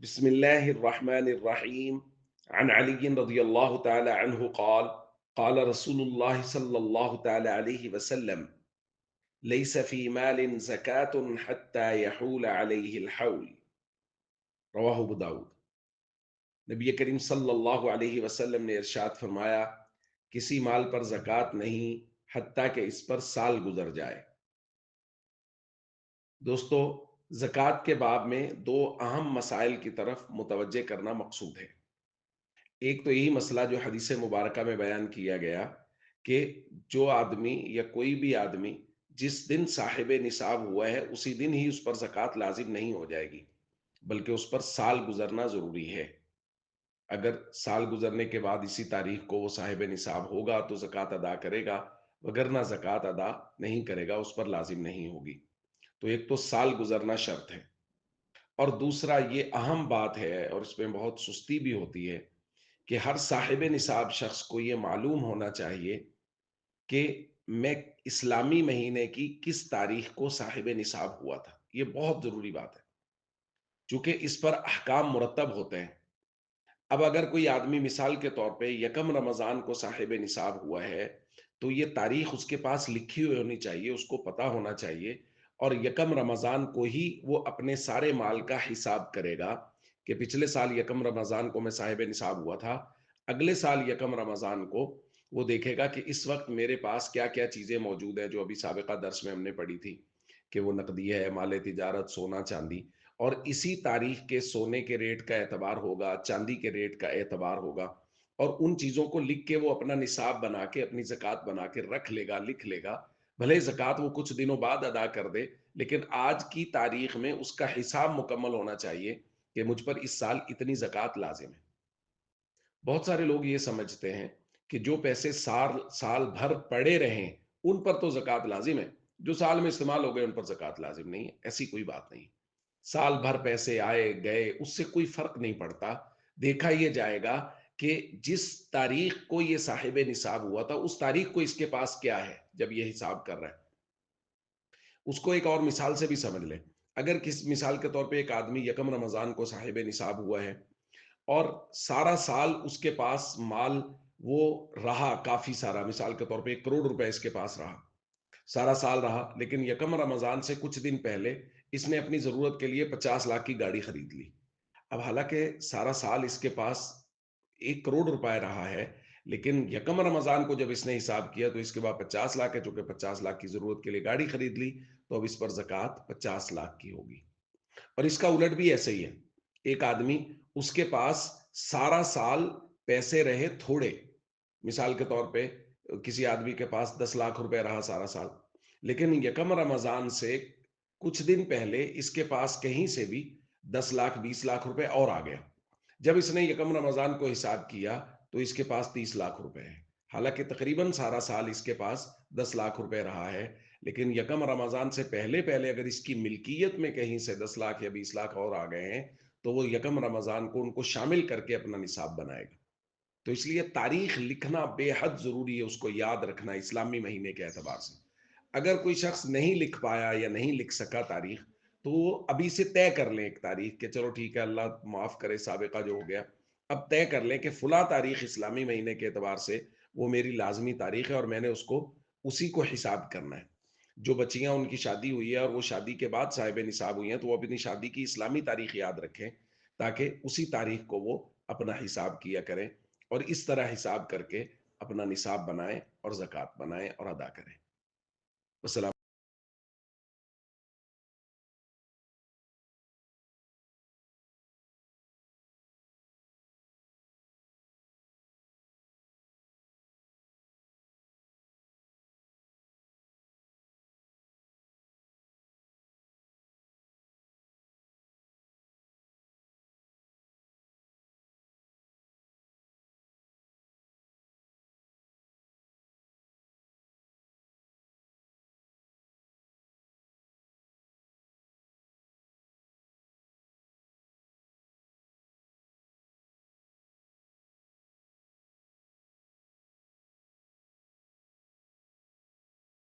بسم الله الرحمن الرحيم. عن علي رضي الله تعالى عنه قال قال رسول الله صلى الله تعالى عليه وسلم: ليس في مال زكاة حتى يحول عليه الحول. رواه ابو داود۔ نبی کریم صلی اللہ علیہ وسلم نے ارشاد فرمایا، کسی مال پر زکوٰۃ نہیں حتیٰ کہ اس پر سال گزر جائے۔ دوستو، زکوٰۃ کے باب میں دو اہم مسائل کی طرف متوجہ کرنا مقصود ہے۔ ایک تو یہی مسئلہ جو حدیث مبارکہ میں بیان کیا گیا کہ جو آدمی یا کوئی بھی آدمی جس دن صاحب نصاب ہوا ہے اسی دن ہی اس پر زکوٰۃ لازم نہیں ہو جائے گی، بلکہ اس پر سال گزرنا ضروری ہے۔ اگر سال گزرنے کے بعد اسی تاریخ کو وہ صاحب نصاب ہوگا تو زکوٰۃ ادا کرے گا، وگرنہ زکوٰۃ ادا نہیں کرے گا، اس پر لازم نہیں ہوگی۔ تو ایک تو سال گزرنا شرط ہے، اور دوسرا یہ اہم بات ہے اور اس میں بہت سستی بھی ہوتی ہے کہ ہر صاحب نصاب شخص کو یہ معلوم ہونا چاہیے کہ میں اسلامی مہینے کی کس تاریخ کو صاحب نصاب ہوا تھا۔ یہ بہت ضروری بات ہے، چونکہ اس پر احکام مرتب ہوتے ہیں۔ اب اگر کوئی آدمی مثال کے طور پہ یکم رمضان کو صاحب نصاب ہوا ہے تو یہ تاریخ اس کے پاس لکھی ہوئی ہونی چاہیے، اس کو پتا ہونا چاہیے، اور یکم رمضان کو ہی وہ اپنے سارے مال کا حساب کرے گا کہ پچھلے سال یکم رمضان کو میں صاحب نصاب ہوا تھا، اگلے سال یکم رمضان کو وہ دیکھے گا کہ اس وقت میرے پاس کیا کیا چیزیں موجود ہیں جو ابھی سابقہ درس میں ہم نے پڑھی تھی کہ وہ نقدی ہے، مال تجارت، سونا چاندی، اور اسی تاریخ کے سونے کے ریٹ کا اعتبار ہوگا، چاندی کے ریٹ کا اعتبار ہوگا، اور ان چیزوں کو لکھ کے وہ اپنا نصاب بنا کے اپنی زکوٰۃ بنا کے رکھ لے گا، لکھ لے گا۔ بھلے زکوٰۃ وہ کچھ دنوں بعد ادا کر دے، لیکن آج کی تاریخ میں اس کا حساب مکمل ہونا چاہیے کہ مجھ پر اس سال اتنی زکوٰۃ لازم ہے۔ بہت سارے لوگ یہ سمجھتے ہیں کہ جو پیسے سال سال بھر پڑے رہیں ان پر تو زکوٰۃ لازم ہے، جو سال میں استعمال ہو گئے ان پر زکوٰۃ لازم نہیں ہے۔ ایسی کوئی بات نہیں۔ سال بھر پیسے آئے گئے اس سے کوئی فرق نہیں پڑتا۔ دیکھا یہ جائے گا کہ جس تاریخ کو یہ صاحب نصاب ہوا تھا اس تاریخ کو اس کے پاس کیا ہے جب یہ حساب کر رہا ہے۔ اس کو ایک اور مثال سے بھی سمجھ لیں۔ اگر کس مثال کے طور پہ ایک آدمی یکم رمضان کو صاحب نصاب ہوا ہے اور سارا سال اس کے پاس مال وہ رہا کافی سارا، مثال کے طور پہ 1 کروڑ روپے اس کے پاس رہا، سارا سال رہا، لیکن یکم رمضان سے کچھ دن پہلے اس نے اپنی ضرورت کے لیے 50 لاکھ کی گاڑی خرید لی۔ اب حالانکہ سارا سال اس کے پاس 1 کروڑ روپے رہا ہے، لیکن یکم رمضان کو جب اس نے حساب کیا تو اس کے بعد 50 لاکھ ہے، چونکہ 50 لاکھ کی ضرورت کے لیے گاڑی خرید لی تو اب اس پر زکوٰۃ 50 لاکھ کی ہوگی۔ اور اس کا الٹ بھی ایسے ہی ہے، ایک آدمی اس کے پاس سارا سال پیسے رہے تھوڑے، مثال کے طور پہ کسی آدمی کے پاس 10 لاکھ روپے رہا سارا سال، لیکن یکم رمضان سے کچھ دن پہلے اس کے پاس کہیں سے بھی 10 لاکھ 20 لاکھ روپے اور آ گیا۔ جب اس نے یکم رمضان کو حساب کیا تو اس کے پاس 30 لاکھ روپے ہے، حالانکہ تقریباً سارا سال اس کے پاس 10 لاکھ روپے رہا ہے، لیکن یکم رمضان سے پہلے پہلے اگر اس کی ملکیت میں کہیں سے 10 لاکھ یا 20 لاکھ اور آ گئے ہیں تو وہ یکم رمضان کو ان کو شامل کر کے اپنا نصاب بنائے گا۔ تو اس لیے تاریخ لکھنا بے حد ضروری ہے، اس کو یاد رکھنا اسلامی مہینے کے اعتبار سے۔ اگر کوئی شخص نہیں لکھ پایا یا نہیں لکھ سکا تاریخ تو وہ ابھی سے طے کر لیں ایک تاریخ کہ چلو ٹھیک ہے، اللہ معاف کرے سابقہ جو ہو گیا، اب طے کر لیں کہ فلاں تاریخ اسلامی مہینے کے اعتبار سے وہ میری لازمی تاریخ ہے اور میں نے اس کو اسی کو حساب کرنا ہے۔ جو بچیاں ان کی شادی ہوئی ہے اور وہ شادی کے بعد صاحب نصاب ہوئی ہیں تو وہ اپنی شادی کی اسلامی تاریخ یاد رکھیں تاکہ اسی تاریخ کو وہ اپنا حساب کیا کریں، اور اس طرح حساب کر کے اپنا نصاب بنائیں اور زکوٰۃ بنائیں اور ادا کریں۔ السلام